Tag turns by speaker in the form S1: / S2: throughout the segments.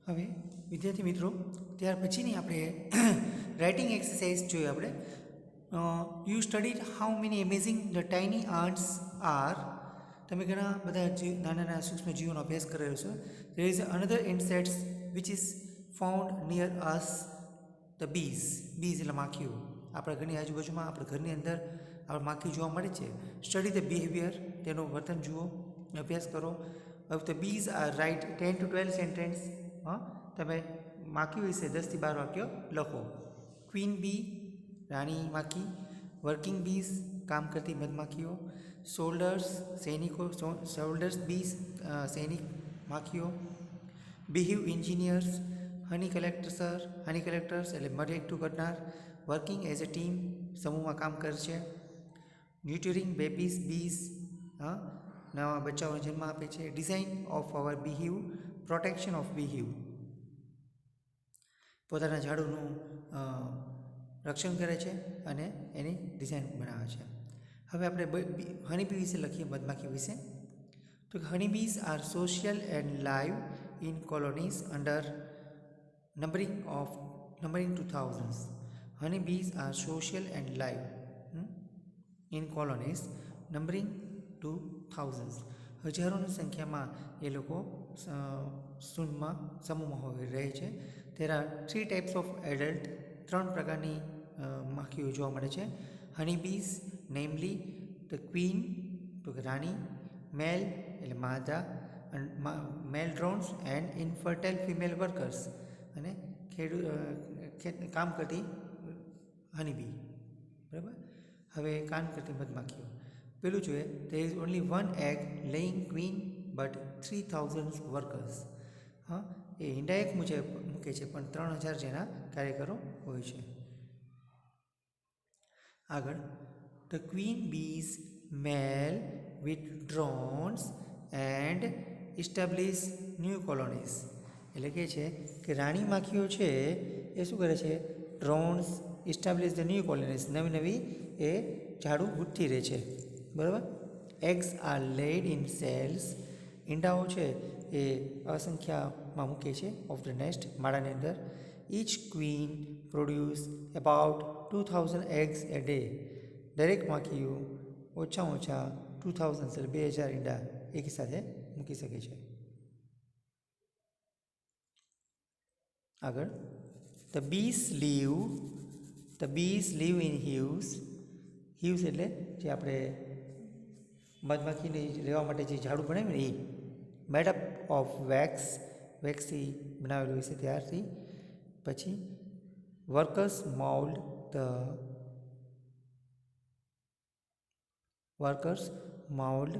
S1: હવે વિદ્યાર્થી મિત્રો ત્યાર પછીની આપણે રાઇટિંગ એક્સરસાઇઝ જોઈએ આપણે. You studied how many amazing the tiny ants are. તમે ઘણા બધા નાના નાના સૂક્ષ્મ જીવોનો અભ્યાસ કરેલો છે. There is another insects which is found near us the bees. Bees એટલે માખીઓ. આપણા ઘરની આજુબાજુમાં આપણા ઘરની અંદર આપણે માખી જોવા મળે છે. સ્ટડી ધ બિહેવિયર, તેનું વર્તન જુઓ, અભ્યાસ કરો. Of the bees are write 10 to 12 sentence. તમે માખી વિશે 10 થી 12 વાક્યો લખો. ક્વીન બી, રાણી માખી. વર્કિંગ બીઝ, કામ કરતી મધમાખીઓ. સોલ્ડર્સ, સૈનિકો. સોલ્ડર્સ બીઝ, સૈનિક માખીઓ. બિહીવ એન્જિનિયર્સ. હની કલેક્ટર્સ, હની કલેક્ટર્સ એટલે મધ એકઠું કરનાર. વર્કિંગ એઝ અ ટીમ, સમૂહમાં કામ કરશે. ન્યુટરિંગ બેબીઝ બીઝ, નવા બચ્ચાઓને જન્મ આપે છે. Design of our beehive, protection of beehive, પોતાના ઝાડુનું રક્ષણ કરે છે અને એની ડિઝાઇન બનાવે છે. હવે આપણે હનીબી વિશે લખીએ, મધમાખી વિશે. તો honeybees are social and live in colonies under numbering to thousands. Honeybees are social and live in colonies numbering to thousands. હજારોની સંખ્યામાં એ લોકો સમૂહમાં રહે છે. there are 3 types of adult, 3 પ્રકારની માખીઓ જોવા મળે છે. હનીબીઝ નેમલી ધ ક્વીન, તો કે રાણી. મેલ એટલે માદા, મેલ ડ્રોન્સ એન્ડ ઇનફર્ટાઇલ ફિમેલ વર્કર્સ, અને કામ કરતી હનીબી. બરાબર. હવે કામ કરતી મધમાખીઓ. પેલું જોઈએ, there is only one egg laying queen but 3000 workers. એ ઈંડા એક મુજબ મૂકે છે પણ 3000 જેના કાર્યકરો હોય છે. આગળ, the queen bees mate with drones and establish new colonies. એટલે કે છે કે રાણી માખીઓ છે એ શું કરે છે? Drones, establish the new colonies, નવી નવી એ ઝાડું ગુંથી રહે છે. બરાબર. Eggs are laid in cells. ઈંડાઓ છે એ અસંખ્યામાં મૂકે છે ઓફ ધ નેસ્ટ, માળાની અંદર. Each queen produce about 2000 eggs a day. દરેક માખીઓ ઓછામાં ઓછા 2000 એટલે 2000 ઈંડા એક સાથે મૂકી શકે છે. આગળ, ધ બીઝ લીવ ઇન હિવ્સ. હિવ્સ એટલે જે આપણે મધમાખીને રહેવા માટે જે ઝાડું બનાવ્યું ને એ. મેડ અપ ઓફ વેક્સથી બનાવેલું હોય છે ત્યારથી. પછી workers માઉલ્ડ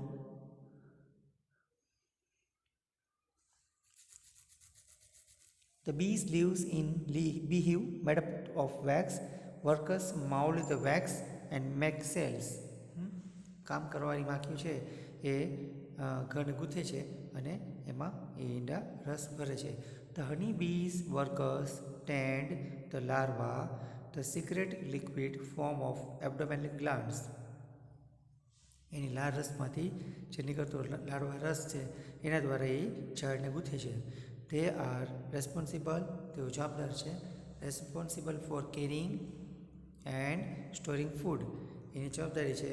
S1: The bees lives in beehive made up of wax. Workers mold the wax and make cells. કામ કરવાની માખીઓ છે એ ઘરને ગૂંથે છે અને એમાં એ ઈંડા રસ ભરે છે. The honey bees workers tend the larva, the secret liquid form of abdominal glands. એની લાળ રસમાંથી જે નીકળતો લાડવા રસ છે એના દ્વારા એ ઝાડને ગૂંથે છે. તે આર રેસ્પોન્સિબલ, તેઓ જવાબદાર છે. Responsible for caring and storing food. એની જવાબદારી છે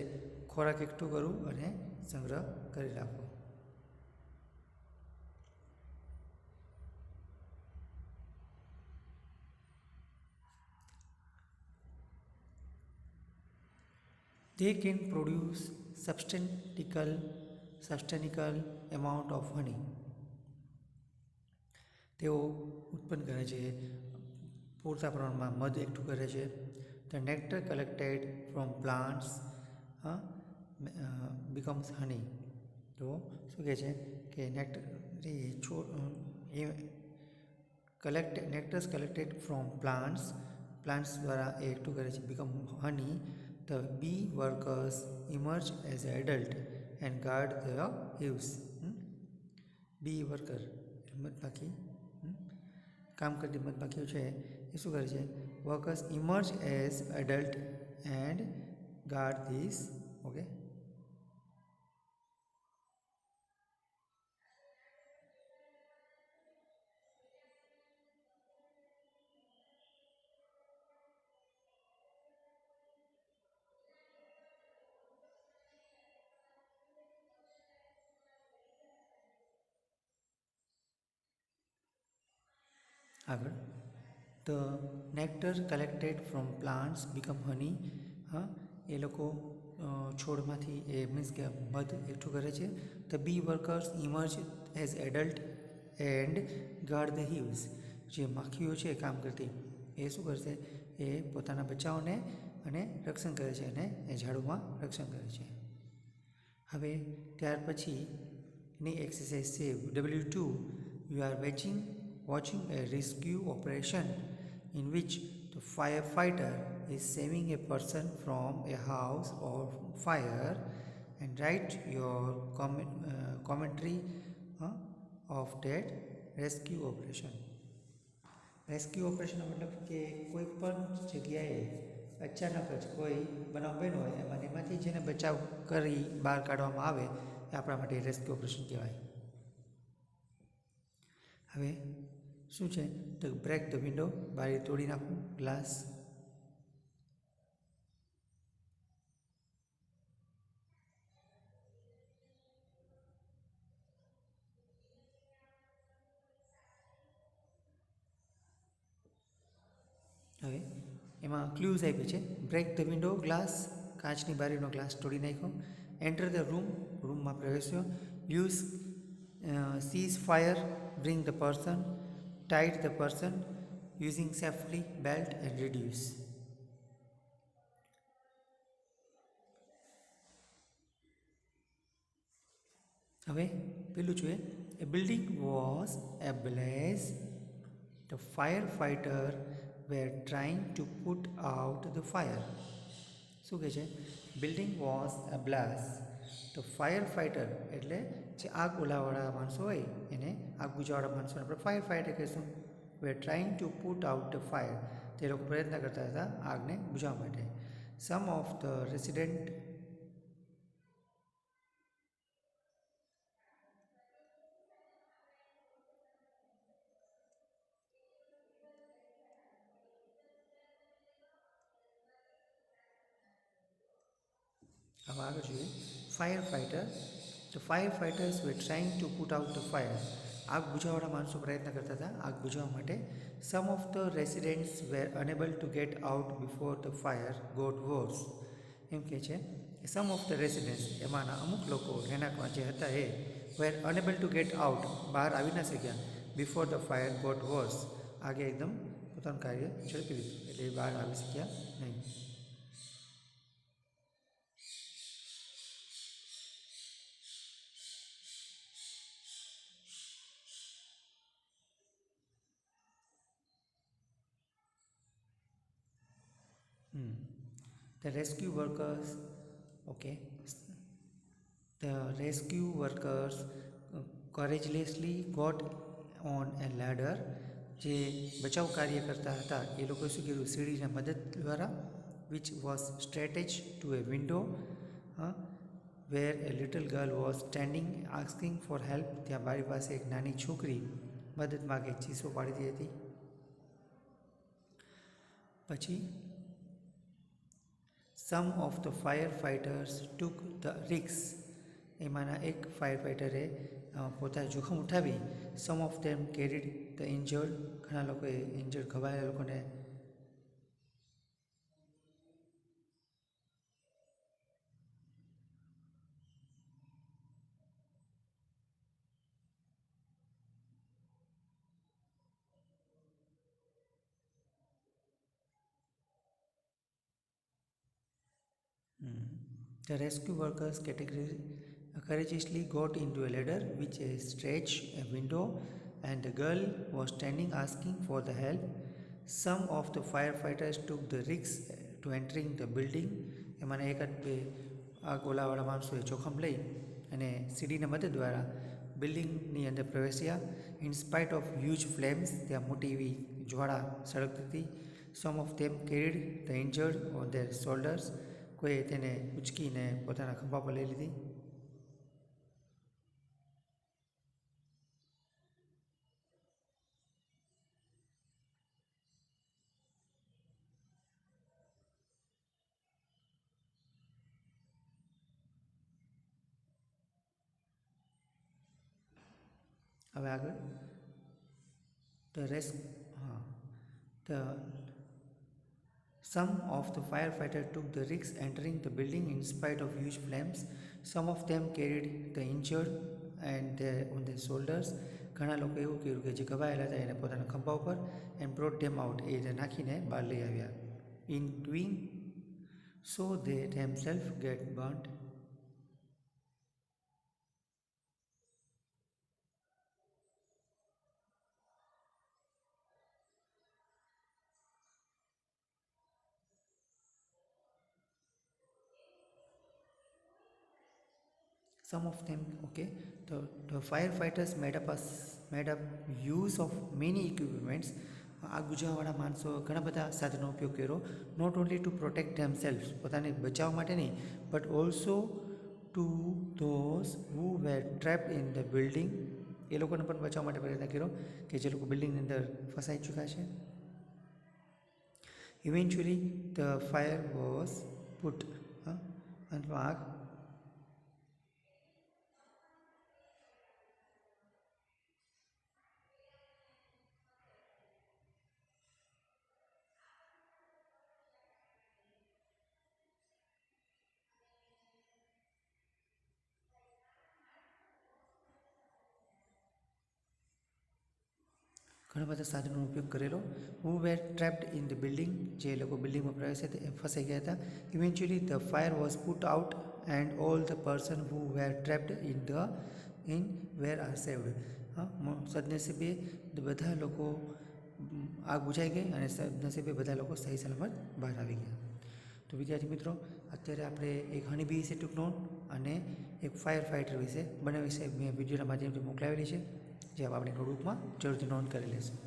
S1: ખોરાક એકઠું કરવું અને સંગ્રહ કરી રાખવો. They can produce substantial amount of honey. તેઓ ઉત્પન્ન કરે છે, પૂરતા પ્રમાણમાં મધ એકઠું કરે છે. The nectar collected from plants becomes honey. તો શું કહે છે કે નેક્ટર્સ કલેક્ટેડ ફ્રોમ પ્લાન્ટ્સ દ્વારા એ એકઠું કરે છે, become honey. The bee workers emerge as adult and guard the hives. Bee worker મધમાખી, કામ કરતી મધમાખીઓ છે એ શું કરે છે? Workers emerge as adult and guard this. Okay. આગળ the nectar collected from plants become honey. હા, એ લોકો છોડમાંથી એ મીન્સ કે મધ એકઠું કરે છે. The bee workers emerge as adult and guard the hives. જે માખીઓ છે કામ કરતી, એ શું કરશે, એ પોતાના બચ્ચાઓને અને રક્ષણ કરે છે અને એ ઝાડુમાં રક્ષણ કરે છે. હવે ત્યાર પછીની એક્સરસાઇઝ છે W2. You are watching a rescue operation in which the firefighter is saving a person from a house or fire, and write your commentary of that rescue operation. Rescue ઓપરેશનનો મતલબ કે કોઈ પણ જગ્યાએ અચાનક જ કોઈ બનાવ બન્યો હોય એમાંથી જેને બચાવ કરી બહાર કાઢવામાં આવે એ આપણા માટે રેસ્ક્યુ ઓપરેશન કહેવાય. હવે શું છે તો બ્રેક ધ વિન્ડો, બારી તોડી નાખવું, ગ્લાસ. હવે એમાં ક્લ્યુઝ આપી છે. બ્રેક ધ વિન્ડો ગ્લાસ, કાચની બારીનો ગ્લાસ તોડી નાખ્યો. એન્ટર ધ રૂમ, રૂમમાં પ્રવેશ્યો. Use cease fire, bring the person, tight the person using safety belt and reduce. હવે પેલું જોઈએ, એ building was ablaze. The firefighter were trying to put out the fire. શું કહે છે? Building was ablaze. તો ફાયર ફાઇટર એટલે જે આગ ઓલાવાળા માણસો હોય એને, આગ બુઝાવાળા માણસોને આપણે ફાયર ફાઇટર કહીશું. Were trying to put out the fire, તે લોકો પ્રયત્ન કરતા હતા આગને બુઝાવવા માટે. Some of the resident. હવે આગળ જોઈએ, firefighter. The firefighters were trying to put out the fire. આગ બુઝાવવાળા માણસો પ્રયત્ન કરતા હતા આગ બુઝાવવા માટે. Some of the residents were unable to get out before the fire got worse. એમ કહે છે કે સમ ઓફ ધ રેસિડેન્ટ્સ, એમાંના અમુક લોકો રહેણાંકમાં જે હતા એ વેર અનેબલ ટુ ગેટ આઉટ, બહાર આવી ના શક્યા. બિફોર ધ ફાયર ગોટ વર્સ, આગે એકદમ પોતાનું કાર્ય ઝડપી લીધું એટલે એ બહાર આવી શક્યા નહીં. The rescue workers, okay, the rescue workers courageously got on a ladder. જે બચાવ કાર્ય કરતા હતા એ લોકોએ શું કર્યું, સીડીના મદદ દ્વારા, which was stretched to a window where a little girl was standing asking for help. ત્યાં બારી પાસે એક નાની છોકરી મદદ માગે ચીસો પાડતી હતી. પછી some of the firefighters took the risks. એમાંના એક ફાયર ફાઇટરે પોતાનું જોખમ ઉઠાવી. Some of them carried the injured. ઘણા લોકોએ ઇન્જર્ડ ઘવાયેલા લોકોને. The rescue workers courageously got into a ladder which stretched a window, and the girl was standing asking for the help. Some of the firefighters took the risk to entering the building. એમાંના એકાદ બે આગ ઓલાવાળા માણસોએ જોખમ લઈ અને સીડીના મદદ દ્વારા બિલ્ડિંગની અંદર પ્રવેશ્યા. In spite of huge flames, ત્યાં મોટી એવી જ્વાળા સળગતી હતી. Some of them carried the injured on their shoulders. કોઈએ તેને ઉચકીને પોતાના ખભા પર લઈ લીધી. હવે આગળ the risk The some of the firefighters took the risk entering the building in spite of huge flames. Some of them carried the injured and on their shoulders. ઘણા લોકો એવું કર્યું કે જે ઘવાયેલા હતા એને પોતાના ખંભા ઉપર and brought them out એ નાખીને બહાર લઈ આવ્યા. In doing so they themselves get burnt. Some of them, okay, the firefighters made up use of many equipments. આગ બુઝાવવાળા માણસો ઘણા બધા સાધનો ઉપયોગ કર્યો, not only to protect themselves પોતાને બચાવવા માટે નહીં, but also to those who were trapped in the building. એ લોકોને પણ બચાવવા માટે પ્રયત્ન કર્યો કે જે લોકો બિલ્ડિંગની અંદર ફસાઈ ચૂક્યા છે. Eventually the fire was put, અંતમાં આગ ઘણા બધા સાધનોનો ઉપયોગ કરેલો. Who were trapped in the building, જે લોકો બિલ્ડિંગમાં પ્રવેશે તે ફસાઈ ગયા હતા. Eventually the fire was put out and all the person who were trapped in were are saved. સદનસીબે બધા લોકો આગ બુઝાઈ ગઈ અને સદનસીબે બધા લોકો સહી સલામત બહાર આવી ગયા. તો વિદ્યાર્થી મિત્રો, અત્યારે આપણે એક હનીબી વિશે ટૂંક નોંધ અને એક ફાયર ફાઇટર વિશે બંને વિશે મેં વિડીયોના માધ્યમથી મોકલાવેલી છે, જે આપણે નોટબુકમાં જરૂરથી નોંધ કરી લેશું.